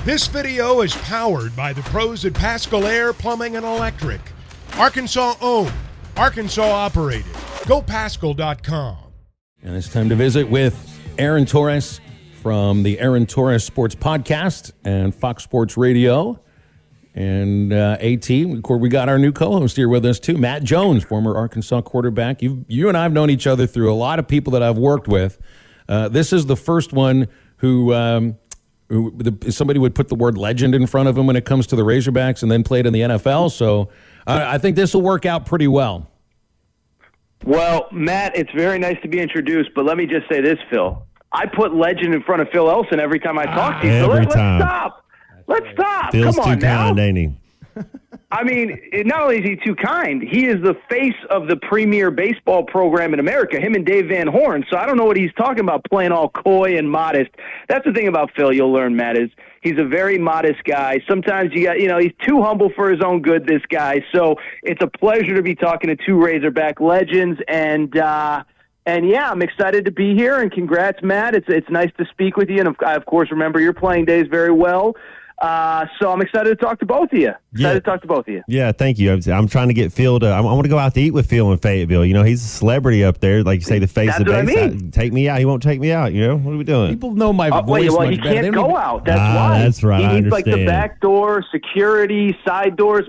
This video is powered by the pros at Pascal Air Plumbing and Electric. Arkansas owned, Arkansas operated. GoPascal.com. And it's time to visit with Aaron Torres from the Aaron Torres Sports Podcast and Fox Sports Radio. And AT, we got our new co-host here with us too, Matt Jones, former Arkansas quarterback. You and I have known each other through a lot of people that I've worked with. This is the first one who somebody would put the word legend in front of him when it comes to the Razorbacks and then played in the NFL. So I think this will work out pretty well. Well, Matt, it's very nice to be introduced, but let me just say this, Phil. I put legend in front of Phil Elson every time I talk to you. So let's stop. Let's stop. Phil's Come on too now. kind, ain't he? I mean, not only is he too kind, he is the face of the premier baseball program in America, him and Dave Van Horn. So I don't know what he's talking about playing all coy and modest. That's the thing about Phil you'll learn, Matt, is he's a very modest guy. Sometimes he's too humble for his own good, this guy. So it's a pleasure to be talking to two Razorback legends. And yeah, I'm excited to be here, and congrats, Matt. It's nice to speak with you, and I, of course, remember your playing days very well. So I'm excited to talk to both of you. Yeah, thank you. I'm trying to get Phil to. I want to go out to eat with Phil in Fayetteville. You know, he's a celebrity up there, like you say, the face of the base. I mean. Take me out. He won't take me out. You know, what are we doing? People know my voice well, much he better. can't go out. That's why. That's right. He I needs like the understand. back door, security, side doors.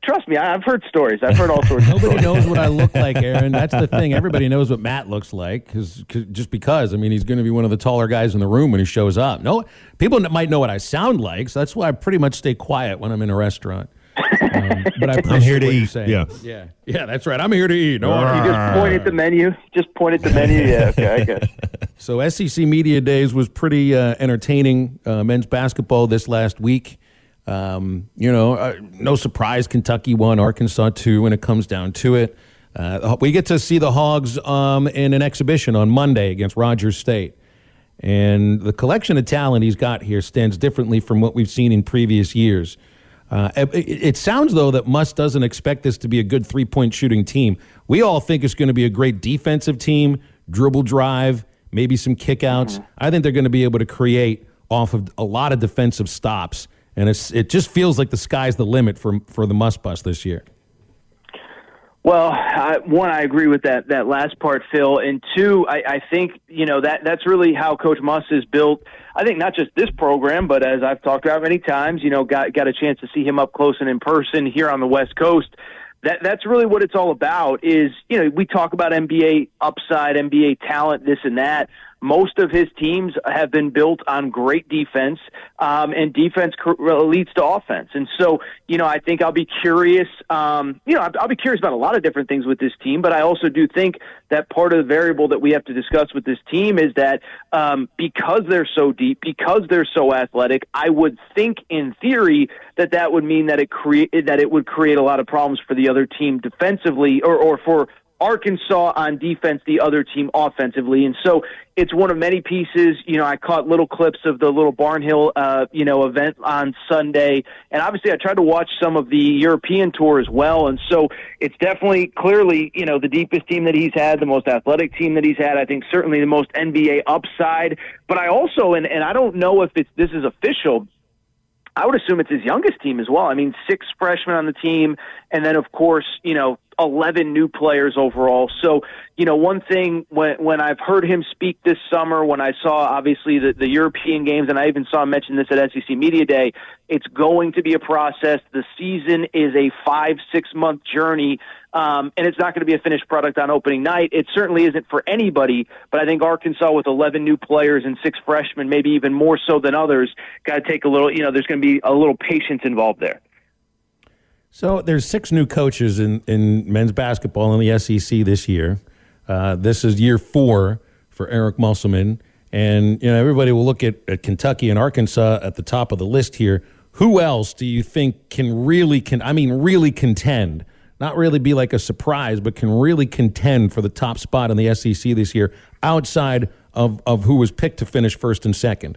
Trust me, I've heard stories. I've heard all sorts of Nobody stories. knows what I look like, Aaron. That's the thing. Everybody knows what Matt looks like just because. I mean, he's going to be one of the taller guys in the room when he shows up. No, people might know what I sound like, so that's why I pretty much stay quiet when I'm in a restaurant. But I'm here to eat. Yeah, that's right. I'm here to eat. No, You just point at the menu. Yeah, okay, I guess. So SEC Media Days was pretty entertaining. Men's basketball this last week. No surprise, Kentucky won, Arkansas 2 when it comes down to it. We get to see the Hogs in an exhibition on Monday against Rogers State. And the collection of talent he's got here stands differently from what we've seen in previous years. It sounds, though, that Muss doesn't expect this to be a good three-point shooting team. We all think it's going to be a great defensive team, dribble drive, maybe some kickouts. I think they're going to be able to create off of a lot of defensive stops. And it just feels like the sky's the limit for the Muss Bus this year. Well, one, I agree with that last part, Phil. And two, I think, that's really how Coach Muss is built. I think not just this program, but as I've talked about many times, got a chance to see him up close and in person here on the West Coast. That's really what it's all about is, we talk about NBA upside, NBA talent, this and that. Most of his teams have been built on great defense, and defense leads to offense. And so, I think I'll be curious. I'll be curious about a lot of different things with this team, but I also do think that part of the variable that we have to discuss with this team is that because they're so deep, because they're so athletic, I would think in theory that would mean that it would create a lot of problems for the other team defensively, or for Arkansas on defense, the other team offensively. And so it's one of many pieces. I caught little clips of the little Barnhill, event on Sunday. And obviously I tried to watch some of the European tour as well. And so it's definitely clearly, the deepest team that he's had, the most athletic team that he's had. I think certainly the most NBA upside. But I also, and I don't know if this is official, I would assume it's his youngest team as well. I mean, 6 freshmen on the team, and then, of course, 11 new players overall. So, one thing when I've heard him speak this summer, when I saw, obviously, the European games, and I even saw him mention this at SEC Media Day, it's going to be a process. The season is a 5-6 month journey, and it's not going to be a finished product on opening night. It certainly isn't for anybody, but I think Arkansas with 11 new players and 6 freshmen, maybe even more so than others, got to take a little, there's going to be a little patience involved there. So there's 6 new coaches in men's basketball in the SEC this year. This is year 4 for Eric Musselman. And, everybody will look at Kentucky and Arkansas at the top of the list here. Who else do you think can really contend? Not really be like a surprise, but can really contend for the top spot in the SEC this year outside of who was picked to finish first and second?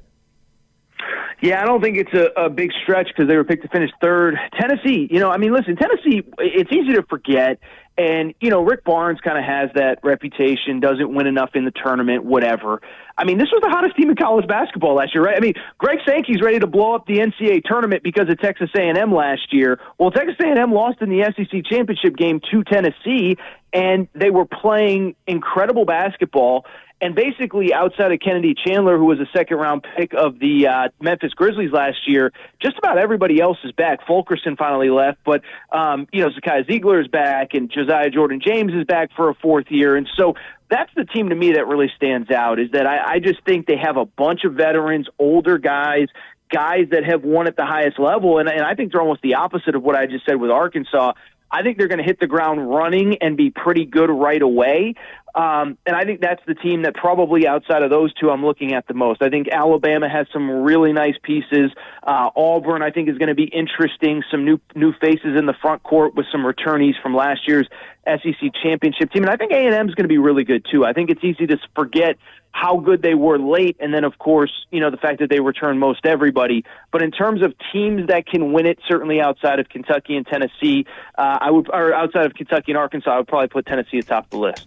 Yeah, I don't think it's a big stretch because they were picked to finish third. Tennessee, listen, Tennessee, it's easy to forget. And, Rick Barnes kind of has that reputation, doesn't win enough in the tournament, whatever. I mean, this was the hottest team in college basketball last year, right? I mean, Greg Sankey's ready to blow up the NCAA tournament because of Texas A&M last year. Well, Texas A&M lost in the SEC championship game to Tennessee, and they were playing incredible basketball. And basically, outside of Kennedy Chandler, who was a second-round pick of the Memphis Grizzlies last year, just about everybody else is back. Fulkerson finally left, but, Zakiya Ziegler is back, and Josiah Jordan-James is back for a fourth year. And so that's the team to me that really stands out, is that I just think they have a bunch of veterans, older guys that have won at the highest level. And I think they're almost the opposite of what I just said with Arkansas. I think they're going to hit the ground running and be pretty good right away. And I think that's the team that probably outside of those two I'm looking at the most. I think Alabama has some really nice pieces. Auburn, I think, is going to be interesting. Some new faces in the front court with some returnees from last year's SEC championship team. And I think A&M is going to be really good, too. I think it's easy to forget how good they were late, and then, of course, the fact that they return most everybody. But in terms of teams that can win it, certainly outside of Kentucky and Tennessee, or outside of Kentucky and Arkansas, I would probably put Tennessee atop the list.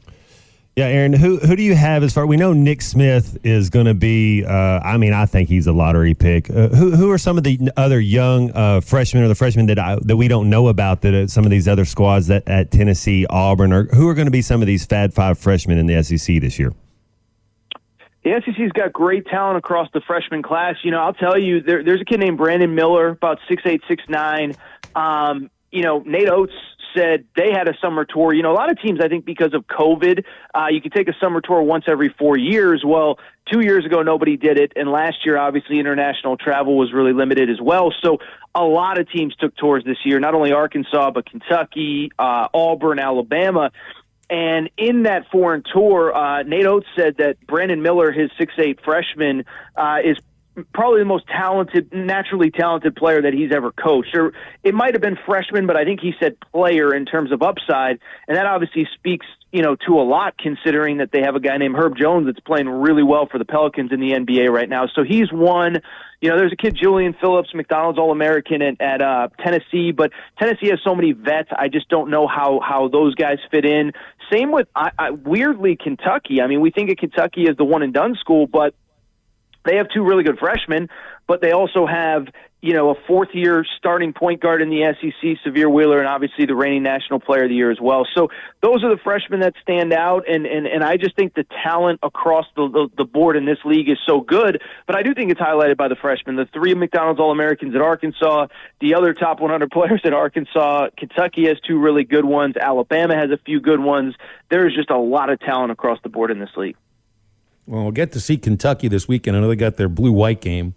Yeah, Aaron, who do you have as far? We know Nick Smith is going to be, I think he's a lottery pick. Who are some of the other young freshmen or the freshmen that we don't know about that some of these other squads that at Tennessee, Auburn, or who are going to be some of these Fab Five freshmen in the SEC this year? The SEC's got great talent across the freshman class. I'll tell you, there's a kid named Brandon Miller, about 6'8", 6'9". Nate Oates said they had a summer tour. A lot of teams, I think, because of COVID, you can take a summer tour once every 4 years. Well, 2 years ago, nobody did it. And last year, obviously, international travel was really limited as well. So a lot of teams took tours this year, not only Arkansas, but Kentucky, Auburn, Alabama. And in that foreign tour, Nate Oates said that Brandon Miller, his 6'8" freshman, is probably the most naturally talented player that he's ever coached. Or it might have been freshman, but I think he said player in terms of upside. And that obviously speaks, to a lot, considering that they have a guy named Herb Jones that's playing really well for the Pelicans in the NBA right now. So he's one. There's a kid, Julian Phillips, McDonald's All-American at Tennessee, but Tennessee has so many vets. I just don't know how those guys fit in. Same with, weirdly, Kentucky. I mean, we think of Kentucky as the one-and-done school, but they have two really good freshmen, but they also have, a fourth-year starting point guard in the SEC, Severe Wheeler, and obviously the reigning National Player of the Year as well. So those are the freshmen that stand out, and I just think the talent across the board in this league is so good, but I do think it's highlighted by the freshmen. The three McDonald's All-Americans at Arkansas, the other top 100 players at Arkansas, Kentucky has two really good ones, Alabama has a few good ones. There's just a lot of talent across the board in this league. Well, we'll get to see Kentucky this weekend. I know they got their blue-white game.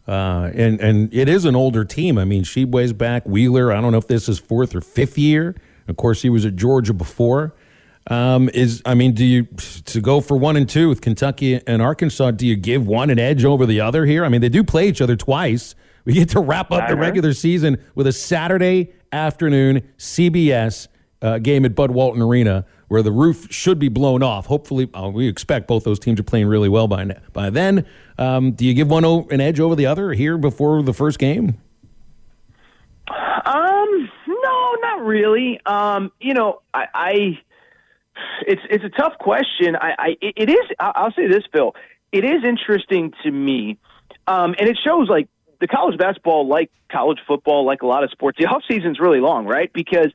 And it is an older team. I mean, Sheboy's back. Wheeler, I don't know if this is fourth or fifth year. Of course, he was at Georgia before. Do you, to go for 1 and 2 with Kentucky and Arkansas, do you give one an edge over the other here? I mean, they do play each other twice. We get to wrap up the regular season with a Saturday afternoon CBS game at Bud Walton Arena, where the roof should be blown off. Hopefully, we expect both those teams are playing really well by then. Do you give one an edge over the other here before the first game? No, not really. It's a tough question. It is. I'll say this, Phil. It is interesting to me, and it shows like the college basketball, like college football, like a lot of sports. The off season's really long, right? Because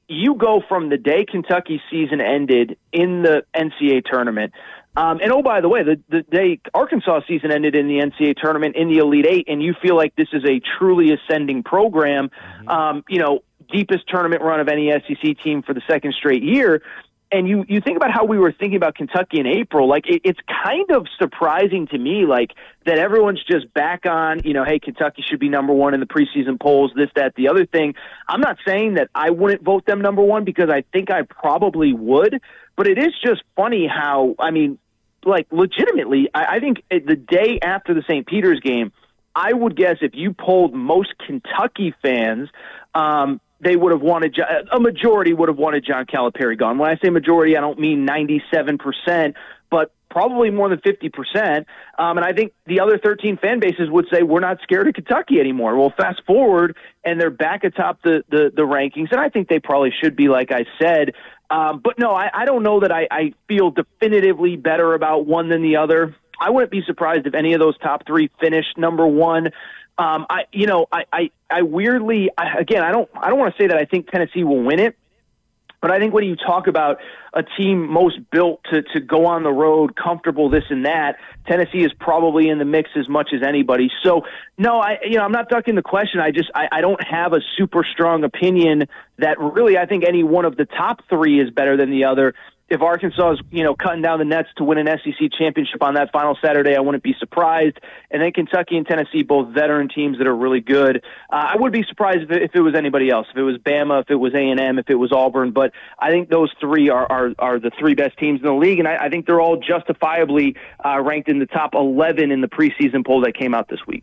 you go from the day Kentucky season ended in the NCAA tournament, and oh, by the way, the day Arkansas season ended in the NCAA tournament in the Elite Eight, and you feel like this is a truly ascending program, deepest tournament run of any SEC team for the second straight year. And you think about how we were thinking about Kentucky in April, like it's kind of surprising to me, like that everyone's just back on, hey, Kentucky should be number one in the preseason polls, this, that, the other thing. I'm not saying that I wouldn't vote them number one because I think I probably would, but it is just funny how, legitimately, I think the day after the St. Peter's game, I would guess if you polled most Kentucky fans, they would have wanted a majority would have wanted John Calipari gone. When I say majority, I don't mean 97%, but probably more than 50%. And I think the other 13 fan bases would say we're not scared of Kentucky anymore. Well, fast forward, and they're back atop the rankings, and I think they probably should be, like I said. But no, I don't know that I feel definitively better about one than the other. I wouldn't be surprised if any of those top three finished number one. I weirdly, again, I don't want to say that I think Tennessee will win it, but I think when you talk about a team most built to go on the road, comfortable, this and that, Tennessee is probably in the mix as much as anybody. So, no, I'm not ducking the question. I don't have a super strong opinion that really I think any one of the top three is better than the other. If Arkansas is, cutting down the nets to win an SEC championship on that final Saturday, I wouldn't be surprised. And then Kentucky and Tennessee, both veteran teams that are really good. I would be surprised if it was anybody else, if it was Bama, if it was A&M, if it was Auburn. But I think those three are the three best teams in the league, and I think they're all justifiably ranked in the top 11 in the preseason poll that came out this week.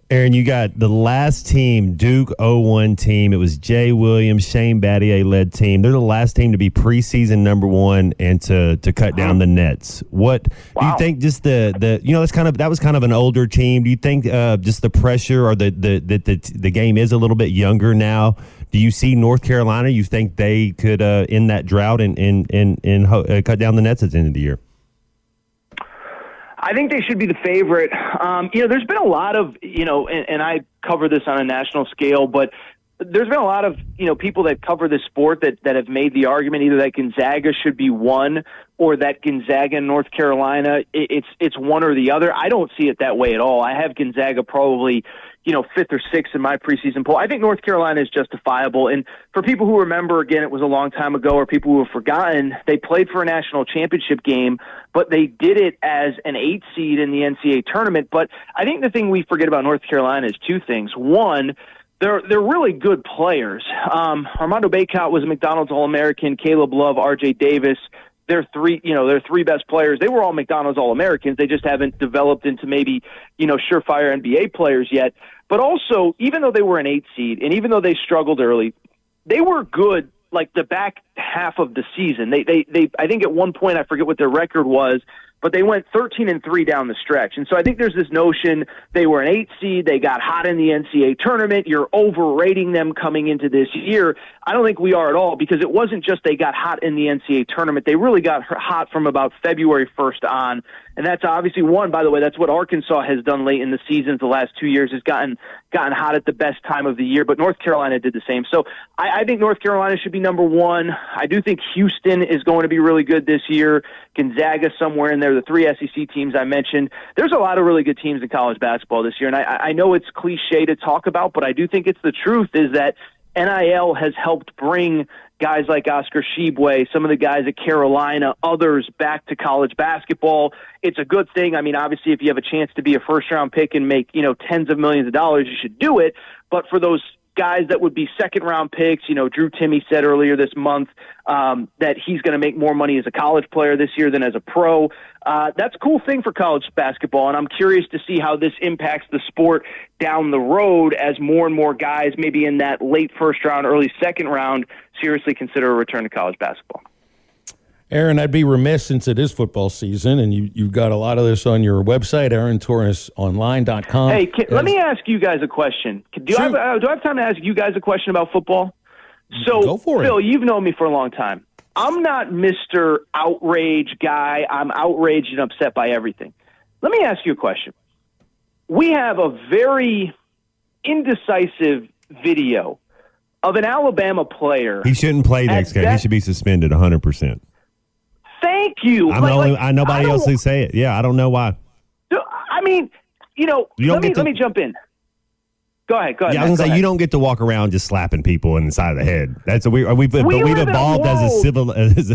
Aaron, you got the last team, Duke 01 team. It was Jay Williams, Shane Battier-led team. They're the last team to be preseason number one and to cut down the nets. What do you think? Just that was kind of an older team. Do you think just the pressure or the game is a little bit younger now? Do you see North Carolina? You think they could end that drought and cut down the nets at the end of the year? I think they should be the favorite. There's been a lot of, and I cover this on a national scale, but there's been a lot of, people that cover this sport that have made the argument either that Gonzaga should be one or that Gonzaga and North Carolina, it's one or the other. I don't see it that way at all. I have Gonzaga probably, fifth or sixth in my preseason poll. I think North Carolina is justifiable. And for people who remember, again, it was a long time ago, or people who have forgotten, they played for a national championship game, but they did it as an 8 seed in the NCAA tournament. But I think the thing we forget about North Carolina is two things. One, they're really good players. Armando Bacot was a McDonald's All-American, Caleb Love, R.J. Davis. Their three best players. They were all McDonald's All-Americans. They just haven't developed into maybe, surefire NBA players yet. But also, even though they were an 8 seed, and even though they struggled early, they were good like the back half of the season. They I think at one point, I forget what their record was, but they went 13-3 down the stretch. And so I think there's this notion they were an 8 seed, they got hot in the NCAA tournament, you're overrating them coming into this year. I don't think we are at all, because it wasn't just they got hot in the NCAA tournament. They really got hot from about February 1st on. And that's obviously one, by the way, that's what Arkansas has done late in the seasons the last 2 years, has gotten hot at the best time of the year. But North Carolina did the same. So I think North Carolina should be number one. I do think Houston is going to be really good this year. Gonzaga somewhere in there, the three SEC teams I mentioned. There's a lot of really good teams in college basketball this year. And I know it's cliche to talk about, but I do think it's the truth, is that NIL has helped bring guys like Oscar Tshiebwe, some of the guys at Carolina, others back to college basketball. It's a good thing. I mean, obviously, if you have a chance to be a first-round pick and make, tens of millions of dollars, you should do it. But for those guys that would be second-round picks, Drew Timme said earlier this month that he's going to make more money as a college player this year than as a pro. That's a cool thing for college basketball, and I'm curious to see how this impacts the sport down the road as more and more guys, maybe in that late first round, early second round, seriously consider a return to college basketball. Aaron, I'd be remiss, since it is football season, and you've got a lot of this on your website, AaronTorresOnline.com. Hey, let me ask you guys a question. Do I have time to ask you guys a question about football? So, go for it. Phil, you've known me for a long time. I'm not Mr. Outrage guy. I'm outraged and upset by everything. Let me ask you a question. We have a very indecisive video of an Alabama player. He shouldn't play next game. He should be suspended 100%. Thank you. Nobody else can say it. Yeah, I don't know why. I mean, let me jump in. Go ahead. Yeah, I was going to say, you don't get to walk around just slapping people in the side of the head. We've evolved as a civil as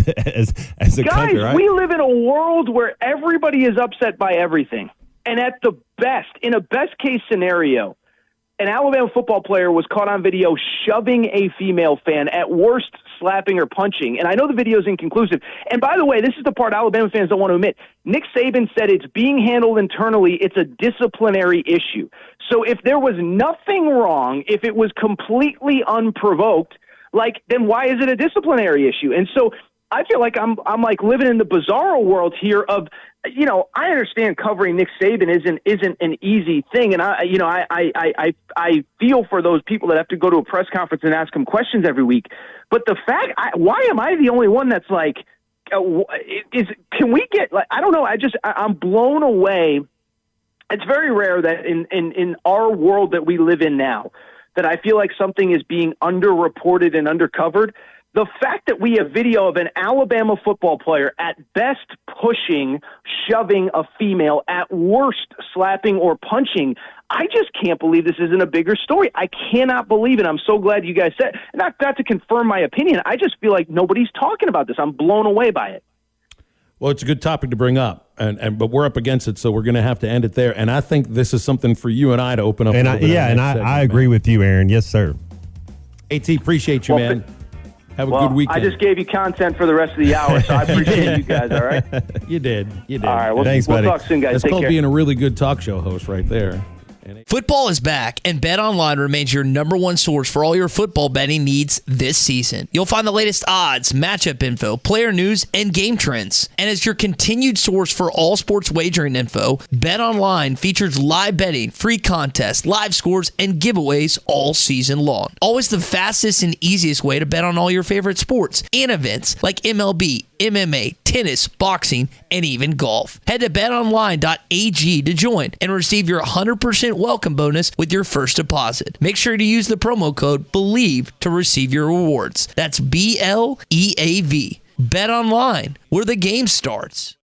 a country, right? We live in a world where everybody is upset by everything. And at the best, in a best case scenario, an Alabama football player was caught on video shoving a female fan, at worst slapping or punching. And I know the video is inconclusive. And by the way, this is the part Alabama fans don't want to admit. Nick Saban said it's being handled internally. It's a disciplinary issue. So if there was nothing wrong, if it was completely unprovoked, then why is it a disciplinary issue? And so I feel like I'm like living in the bizarro world here of, I understand covering Nick Saban isn't an easy thing. And I feel for those people that have to go to a press conference and ask him questions every week. But the fact, why am I the only one that's like, can we get, like, I don't know. I'm blown away. It's very rare that in our world that we live in now, that I feel like something is being underreported and undercovered. The fact that we have video of an Alabama football player at best pushing, shoving a female, at worst slapping or punching, I just can't believe this isn't a bigger story. I cannot believe it. I'm so glad you guys said, not to confirm my opinion. I just feel like nobody's talking about this. I'm blown away by it. Well, it's a good topic to bring up, but we're up against it, so we're going to have to end it there. And I think this is something for you and I to open up. And I agree with you, Aaron. Yes, sir. AT, appreciate you, man. Have a good weekend. I just gave you content for the rest of the hour, so I appreciate you guys, all right? You did. All right, Thanks, we'll buddy. talk soon, guys. That's Take called care. being a really good talk show host right there. Football is back, and BetOnline remains your number one source for all your football betting needs this season. You'll find the latest odds, matchup info, player news, and game trends. And as your continued source for all sports wagering info, BetOnline features live betting, free contests, live scores, and giveaways all season long. Always the fastest and easiest way to bet on all your favorite sports and events like MLB, MMA, tennis, boxing, and even golf. Head to betonline.ag to join and receive your 100% welcome bonus with your first deposit. Make sure to use the promo code BELIEVE to receive your rewards. That's BLEAV. Bet online, where the game starts.